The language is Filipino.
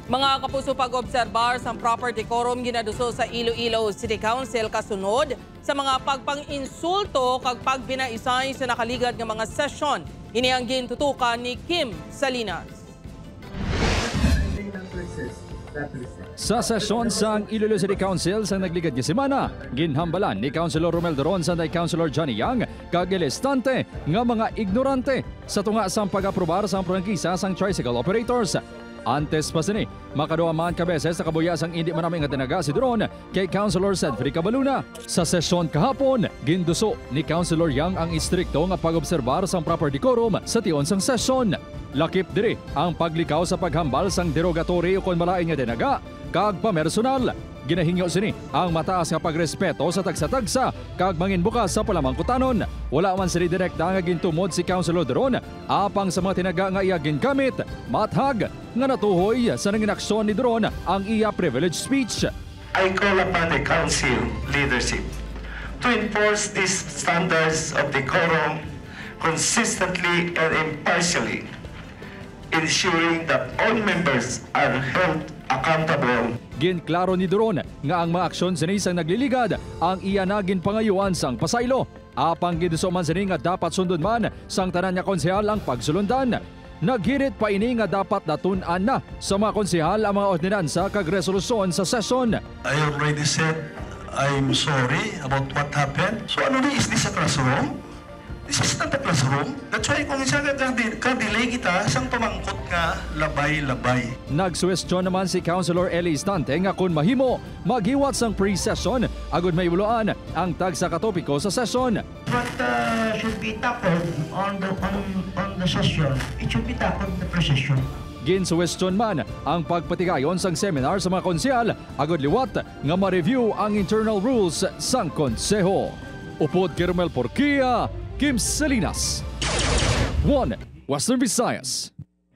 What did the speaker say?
Mga kapuso, pag-obserbar sa proper decorum ginaduso sa Iloilo City Council kasunod sa mga pagpang-insulto kag pagbinaisay sa nakaligad ng mga sesyon. Ini ang gintutukan ni Kim Salinas. Sa sesyon sang Iloilo City Council sa nagligad nga semana, ginhambalan ni Councilor Romel Doron sa Councilor Johnny Yang kag elestante nga mga ignorante sa tunga sang pag-aprobar sang prangkisa sang tricycle operators. Antes pa sini, makaduha man kabeses sa kabuyasang hindi manaming nga tinaga si Doron kay Councilor Cedric Cabaluna. Sa sesyon kahapon, ginduso ni Councilor Yang ang istrikto nga pag-obserbar sang proper decorum sa tion sang sesyon. Lakip diri ang paglikaw sa paghambal sang derogatory o kon malain nga tinaga kag pamersonal. Ginahingyo sini ang mataas nga pagrespeto sa tagsa-tagsa kag manginbukas sa palamangkutanon. Wala man sini direkta nga gintumod si Councilor Doron apang sa mga tinaga nga iya gingamit. Mathag nga natuhoy sa nanging aksyon ni Doron ang iya privilege speech. I call upon the council leadership to enforce these standards of decorum consistently and impartially, ensuring that all members are held accountable. Ginklaro ni Doron nga ang mga aksyon sa isang nagliligad ang iya na ginpangayuan sang pasaylo. Apang giduso man sini nga dapat sundon man sang tanan nga konsehal ang pagsulundan. Naghirit pa ini nga dapat natun-an na sa mga konsehal ang mga ordinansa kag resolusyon sa sesyon. I already said I'm sorry about what happened. So ano na, is this a classroom? This is not a classroom. That's why kung isa ka-delay kita, sang pamangkot nga labay-labay. Nagsuwestyon naman si Councilor Eli Istante nga kung mahimo, maghiwat sang pre-session agud may uluan ang tagsa katopiko sa session. What should be tackled on the session, it should be tackled in the pre-session. Ginsuwestyon man ang pagpatigayon sang seminar sa mga konsyal agud liwat nga ma-review ang internal rules sang konseho. Upod Kermel Porquia, Kim Salinas, 1 Western Visayas.